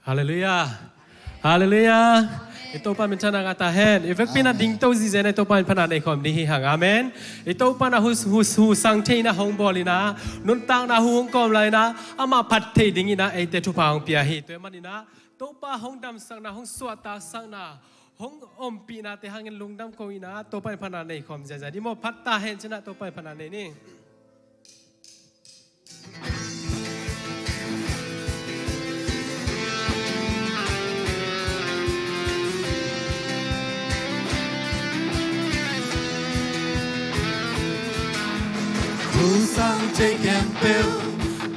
Hallelujah. Hallelujah. Ito pa minsan ang atahen. Ifek pinading to zizen ito pa pananay kom ni hang. Amen. Ito pa na husang tay na hong boli na nuntang na hung kom lai na ama patte dingi na ay tetu pa hong piahi. To manina to pa hong dam sang na hong suata sang na hong ompi na te hangin lungdam ko ina to pa pananay kom zaza. Di mo patta hen chana to pa pananay ni. Sang chạy kèm bêu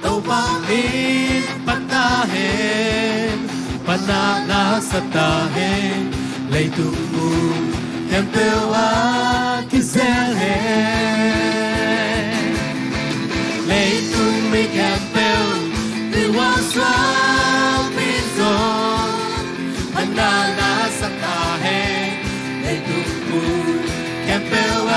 tàu ba min patahen panana satahen lấy tung mu kèm bêu a kiselen lấy tung mi kèm bêu từ hoa xoa min zon panana satahen lấy tung mu kèm bêu a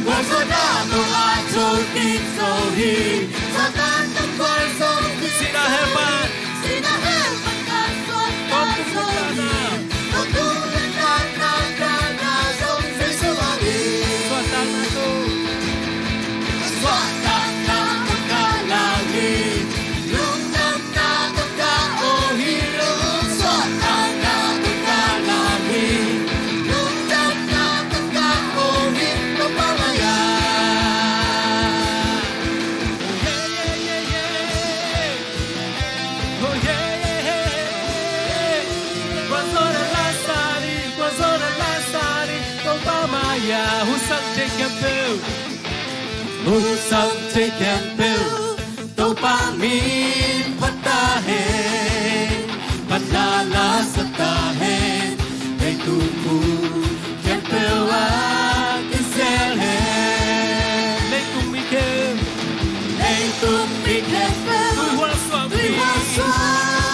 Guardonato ato kitso hi Satan to guardo Sina hepan kaso na Tutulan na Song Jesuari Swatan na to Swatan na Kalagi Lungdam na Kahiro Swatan na Kalagi Lungdam na Kahiro Palaya Husang chicken bill Dopamine patahen Panala satahen Hey tumu Kempewa kiselhen Lấy cùng mi kem Hey tumi kempel Tui hoa xoa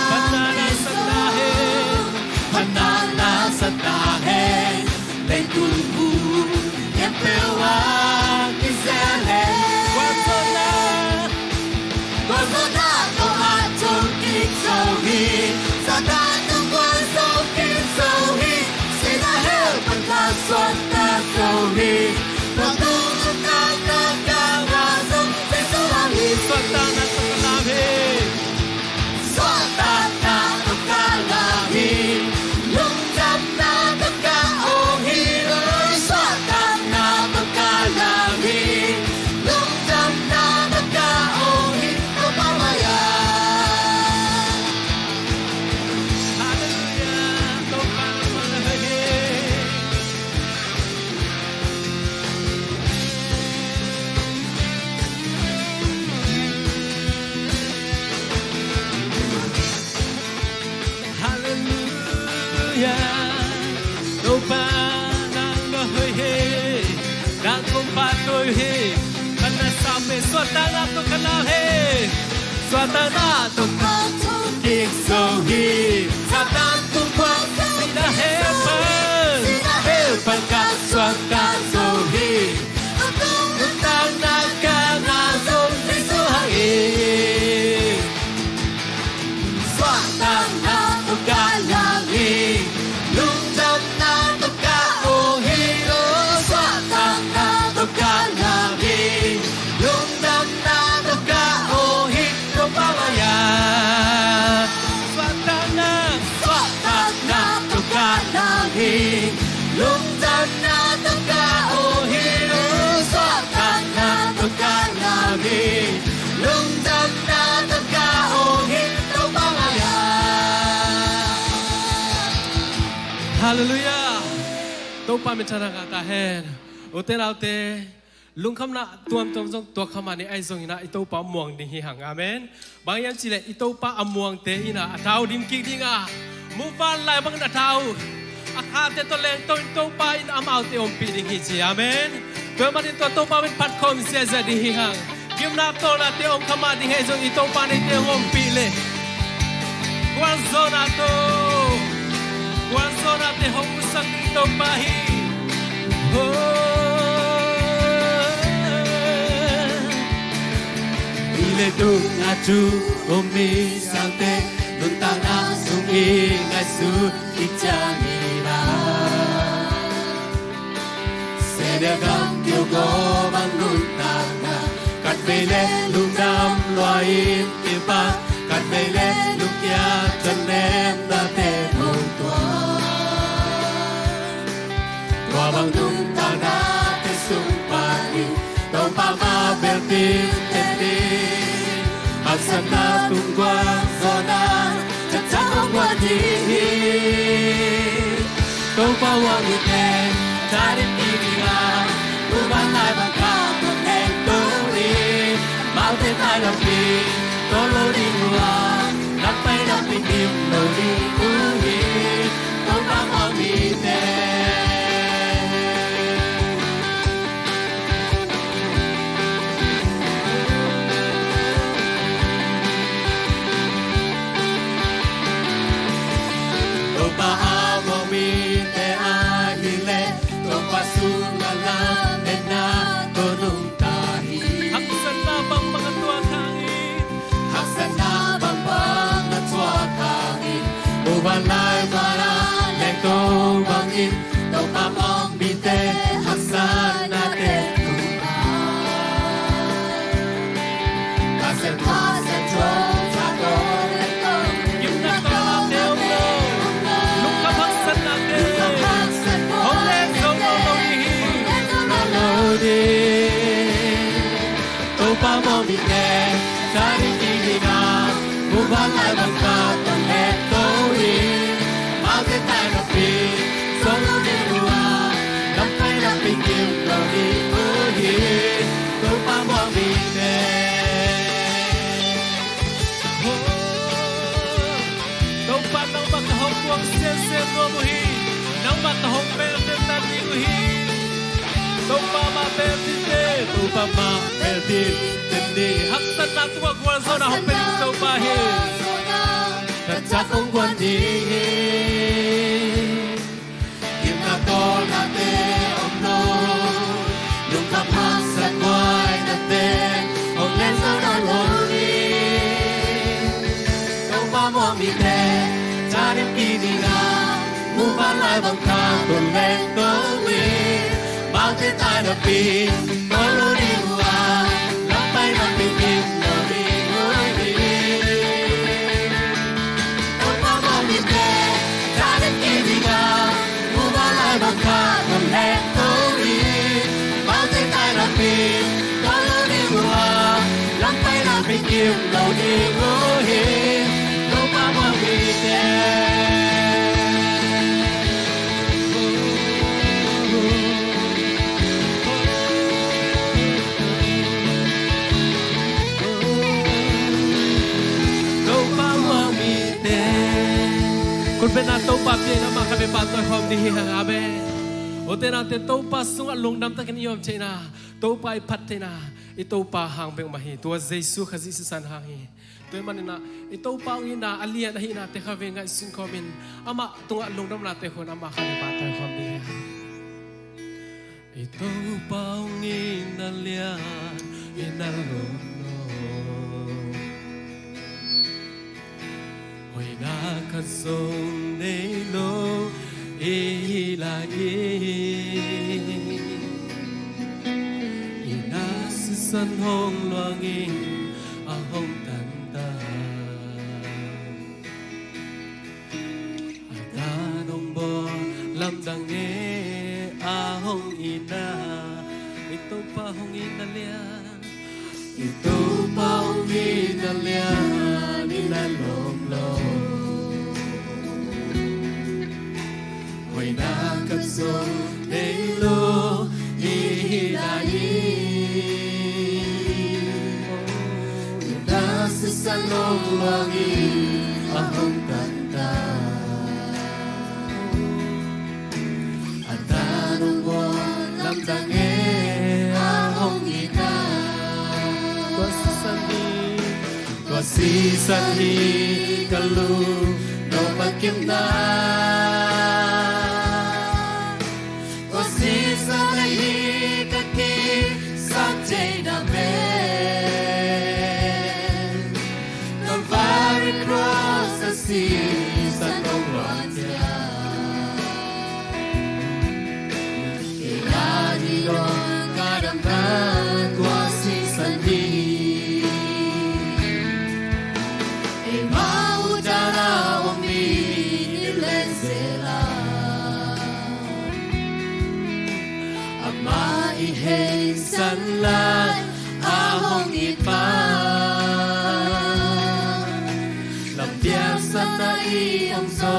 Panala satahen Panala satahen Hey tumu Kempewa Guardonato ato kitso hi Sadato guardo kitso hi Sina helpan ka swata so hi Pagdunod na nagkawasong Peso hangi Swatan na to kalabi Swata na nagkalahi Lungdam na nagkaohiro Swata na nagkalahi Lungdam na nagkaohiro Pamaya Hallelujah. To pa manahagi. Hallelujah. To pa nang mahagi. Nang kumpatoy hi. Kanasame swatan na to kalabi. Swatan na to Kiksohi Satan tumpang Sina hepan Helpan ka swatan sohi Utang nagkanasong isuhangi Swatan na tukalangi Lungdam na tukaohiro Swatan na tukalangi Lungdam na tukaohiro Pamaya Swatan na Swatan na tukalangi Lungdam na tukaohiro Swatan na tukalangi Lungdam na tukaohiro Pamaya Hallelujah. To pa min chana ka ta hen. Uten autte lung kham na tuam tom jong to khama ni ai jong ina ito pa muang ding hi hang. Amen. Bang yan chile ito pa amuang te ina atau dim ki dinga. Mu van lai bang na tau. Akha te to leng to pa in am out te om pi ding hi chi. Amen. To ma din to pa min pat khom se za ding hi hang. Kim na to na te om khama ding hai jong ito pa ni te om pi le. Kwan zona to. Kwan te hong sang ito pa hi. lệ tu ngã chu ôm mi sang tê luôn ta na sung y ngài su ít cha mi na sẽ để gam kêu go bằng luôn ta na cắt về lệ lung đam loài in tiêu pa cắt về lệ lung kia chân em ta tê hồn tua bằng luôn ta na tê sung pa đi tàu pa ma bel tin tên đi Aksana tungguan zona Cacak ongguan diri Kau bawa ngiten Cari pikiran Ubah lai bangka Meneng turi Mau te tai lapi Tolo di luar Dapai dapi dim Lo di uhi Kau bawa ngiten Balai bara leng to bang in to pa mong bite hasana te tuka kasen kasen tro sa to leng to Kim na to neo mo Lung ka paksan na te Hong len song lo melody to pa mong bite cari kiriga balai bang ka to leng to Mau cái tay nó phi sống đi qua nắm tay nó phi kêu nó đi ôi hi tôi ba mong đi nè Đâu pa nang bak hong kuang sen no mo hi Nang bak hong per tan ni mo hi Đâu pa ma per ti te tôi ba ma el đi tên đi Hak san na tuwa gwal zo na hong per đâu pa hi thật chắc không quan gì kiếm là to là tê ông nô đừng khắp hát sạch ngoài là tê ông lên sau đó lối đi không ba mong bị tê cha đến kỳ đi nào mua bán lại bằng thang tuần lên tối đi bao thế tai đập pin có lối đi qua lắm tay nằm bên kim lối đi lối đi bằng ca còn lẽ tôi đi bao thế tai là pin có lối đi qua lắm tay là bên kia lối đi ngồi hi đâu ba mong đi đâu ba mong đi Kun pena to pa pye na ma ka be pa to hom di ha abe O te na te to pa sung a lung nam ta kan yom che na to pa I phat te na I to pa hang beng ma hi to Jesu khazi si san hang hi to man na I to pa ngi na alian hi na te kha ve ngai sin komin ama tunga lung nam na te khon ama ka be pa to hom di ha I to pa ngi na lian I na lung Hoy na kan song nei lo e la e ina san hong loang in a hong tan ta a ta nong bo lam dang e a hong ina ito pa hong ina lian ito pa hong ina lian ina lom lom Hoy na kan song nei lo e la e ina san hong loang in a hong tan ta a ta nong bo lam dang e a hong ina si san hi kalu no pakim na o si san hi kaki san jay na me si sa nông loạn nhà kaya di don kadamdan tua si sandi e maudara omi nilensela ama iheng sanlan ahong ipa lampiang sana iyong so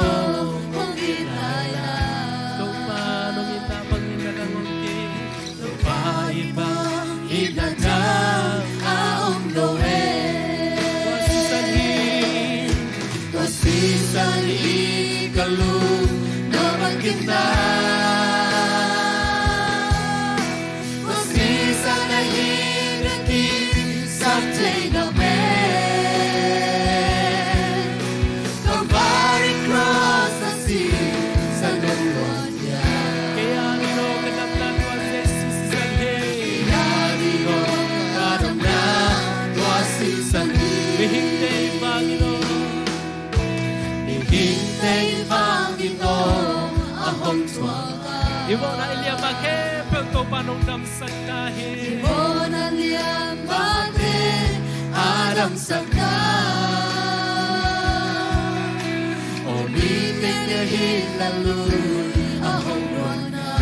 kung inala Topa nung ita panginalangoki. lupa iba inadang aong loe Kasisan ikalung naman kita Kasisan ay hinati sa tiname Calvary cross na sa nungwan niya Kaya nino kadamnan wa Jesus sanhi. Inarino kadamnan wasi sandi Mihintay Panginoon. Hintay Panginoon ahong tuwaga Ibo na Elia Bakepel topa nung damsag dahil. Ibonan niyang bakit Adam saka Umitin niya hinalun ahong rona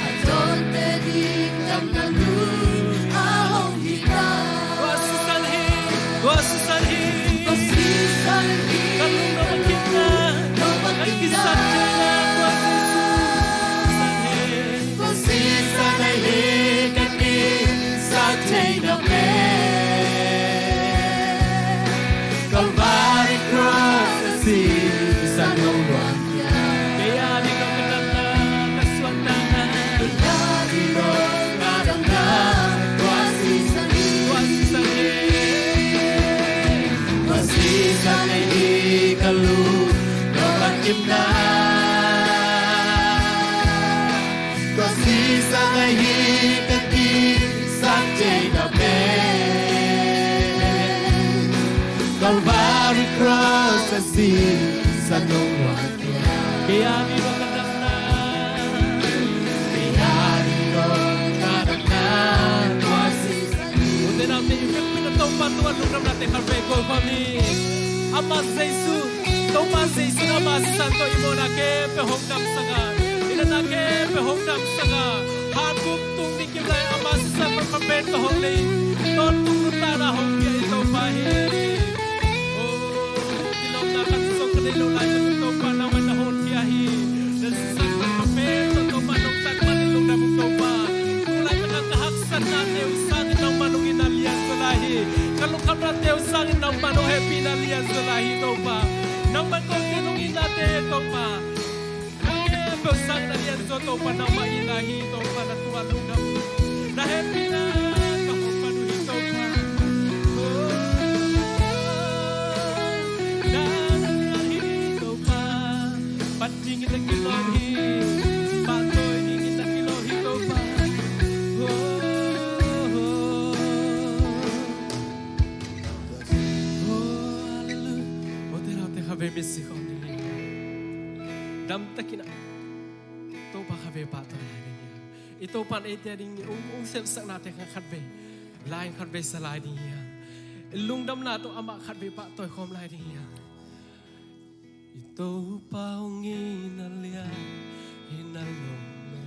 Aton pedik damnanun ahong hita Wasi sanhi. Kasisan Kalung naman kita. Ay kisan kaya wasi sanhi. Kasisan ay hikati sa tiname Calvary cross na sa nungwan niya Kaya di ka kadamnan kaswagdanan. Inari mo kadamnan wasi sanhi Wasi sanhi. Kasisan ay ikalung nabakim na Kasisan ay hikati sa tiname Calvary cross na sa nungwan niya Kaya di ka kadamnan. Inari mo kadamnan wasi sanhi Unti namin yung pinatawpan tuwan nung natin harvego kami. Ama Jesus, topa Jesus, Ama si Santo imo na kepe hongdam saga. Ina na kepe hongdam saga. Haguk tung nikimlay Ama si Santo kapento honglay. Ton tung nutana hongya ito pahi. Oh, kilom na katusok kanilo lang sa topa naman na hongyahi. Dan si Santo kapento topa nung tagman nilong namong topa. Kulay pinagkahaksan natin usangin ng manungin aliyan sa lahi. Kalungkap natin usangin ng manong happy na aliyan sa lahi topa. Nang magkongkinungin natin topa. Happy usangin aliyan sa topa ng mailahi topa na tuwalong na mo. Na happy na kahupanuhin topa. Oh, nananahi topa. Patingin na kilohi. Patoy ningin na kilohi topa. Kave misi kau ni, dam takina, to pa kave pato ni. Ito pan ete ni, sep sak nate kave, lain kave salai ni. Lung dam na to ama kave pato kom lai ni. Ito pa ungi nalia hinalong lo.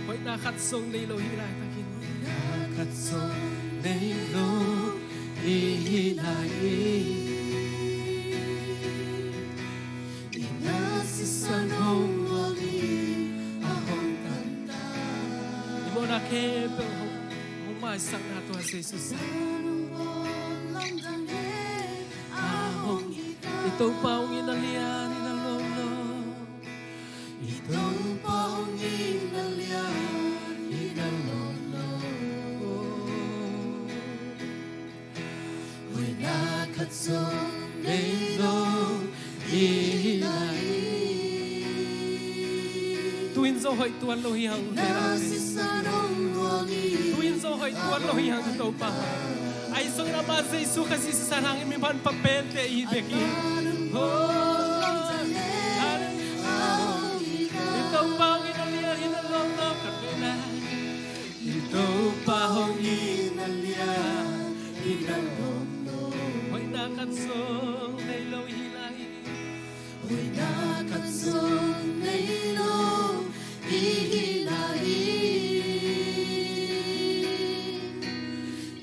Hoy nakatsong ni lo hilay takin. Nakatsong nilo ihilay Inasisan hong wali ahong kanta Imo na kepe humay sak na to sa Jesus. ahong ita Ito pa ang inalian ni lolo. Ito pang inalyan inalolo Hoy nakatsong nilo ihilay Tuwin so hoy tuwan lo hiyang Nasisan hong wali Tuwin so hoy tuwan lo hiyang ito pa. Ay song na ma Jesu kasi sa sarangin mi man papente ideki. Ito pa ang inaliya hinalong na kapila. Ito pa ang inaliya hinalong no. May nakatsong na ilaw hilay. May nakatsong na ilaw hihilahin.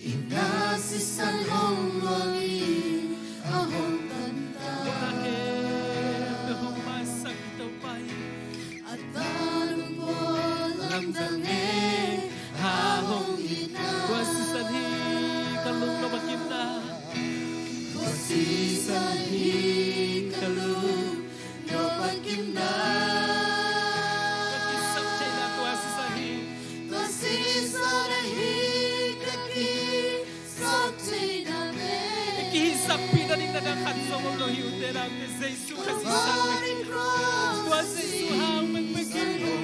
Inasisan hong wangin ahong kanta. Kahong masak ito pa'y At tanong po lamdangin ahong ina. Wasisanhi kalung na makina. Wasisanhi kalung no pagkina. Kakisap siya na wasisanhi. Wasisanhi kakisap tiname. Ikihisap pinaning nagakatsong ang lohi uterang ni Jesu kasi sa Calvary cross, Tuwa sa Jesu hang magpagkiri.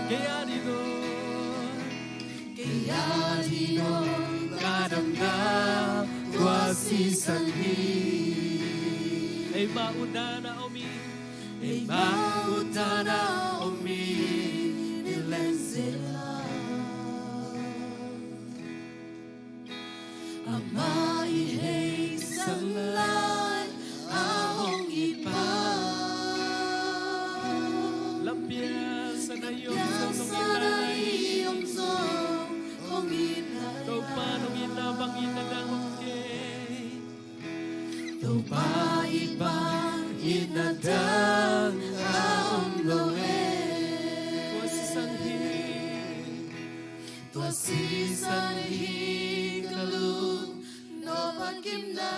Kaya dito kaya dino kadamdam wasisanhi. ay mauna na umi. Ay mautana umi ilensila. Ama ihey salay ahong ipa. Lampias sa nayong Yang sa sana nangilay. iyong song kong Ito pa nung inabang inadang Ito pa ibang inadang ahong loe. Tuwasisanhi kalung no pagkimna.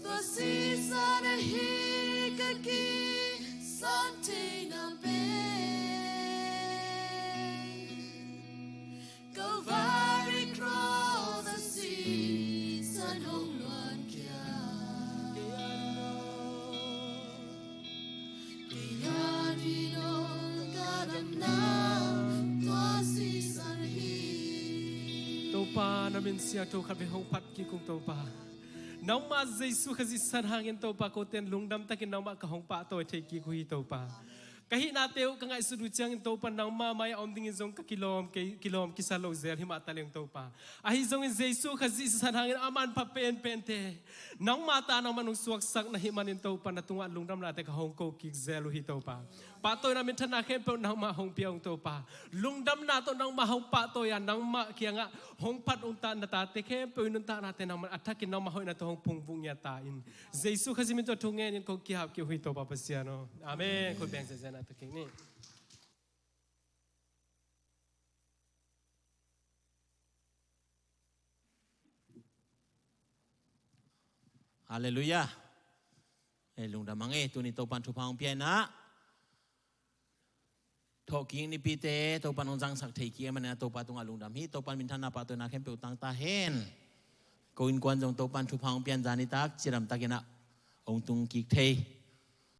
Tuwasisanhi kakisante nampe. Calvary cross the sea, San Hong Luan Kia. Kaya dino kadamdam tuwasisanhi. Ito pa namin siya ito kabihong patki kong ito pa. Nang ma Jesu kasi sarangin ito pa ko ten lungdam takin nang makahong pa ito teki ko ito pa. Kahit nateo ka nga isudutyang ito pa nang mamaya omding izong kilom kisalo zel himataling ito pa. Ahizong in Jesu kasi sarangin aman pa pente. Nang mata nang manong suwaksak na himanin ito pa na tunga lungdam natin kahong ko kik zelo ito pa. Patoy namin tanakin po nang mahong piyong ito pa. Lungdam nato nang mahong patoy yan nang kaya nga hong patunta na tate kaya po inunta natin nang atakin nang mahoy na ito hong pungbong yatain. Jesu kasi minto tungin ko kihap kiyo ito pa pasyano. Amen. Kung biyang sa sana ito kini. Hallelujah. Lungdam mangi tu ni topan tupang piana. Talking ni pite topan unjang sak theki man na topa tung alungdam hi topan mintan na pa to na kem pe utang ta hen. Ko in kwan jong topan tupang pian jani tak chiram takena ong tung kik thei.